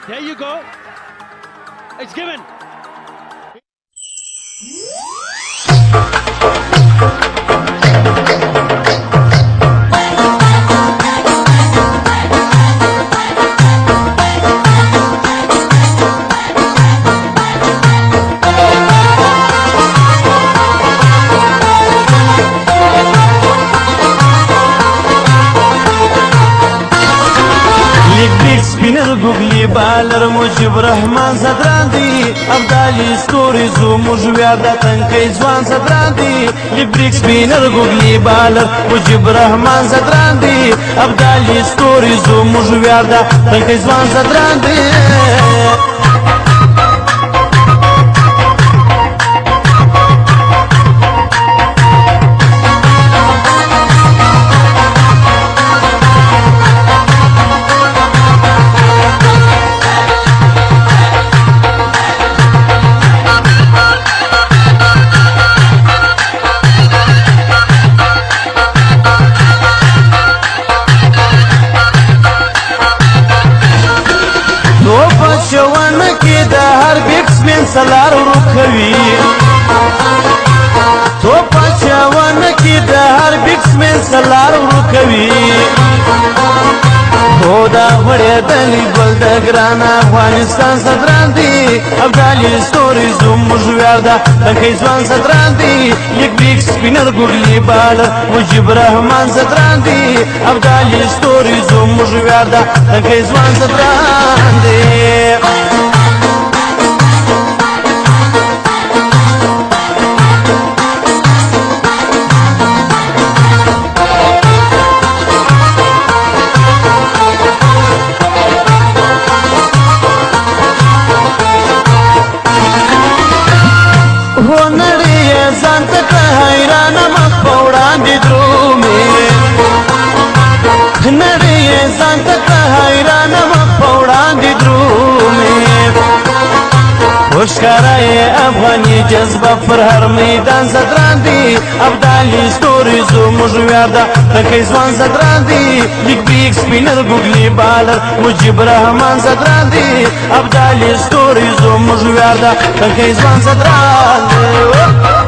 There you go. It's given. سپینر ګوګلی بالر مجيب رحمان صدران دی ابدالي ستوري زموږ ویاړ د تنکۍ ځوان صدران دی لیبریک سپینر ګوګلی بالر مجيب رحمان صدران دی ابدالي ستوري زموږ ویاړ د تنکۍ ځوان صدران دی سلار ورکوي تو پچاونه کې د هر بکس مې سلار ورکوي هو دا وړې دلی ګل د ګران افغانستان صدران دي ابدالي ستوري زموږ ویاړ د تنکۍ ځوان صدران دي یک بکس سپینر ګوګلی بالر مجيب رحمان صدران دي ابدالي ستوري زموږ ویاړ د تنکۍ ځوان صدران دي وشکارای افغانی جذبه پر هر میدان صدران دی ابدالي ستوري زموږ ویاړ د تنکۍ ځوان صدران دی لیک بیک سپینر ګوګلی بالر مجيب رحمان صدران دی ابدالي ستوري زموږ ویاړ د تنکۍ ځوان صدران دی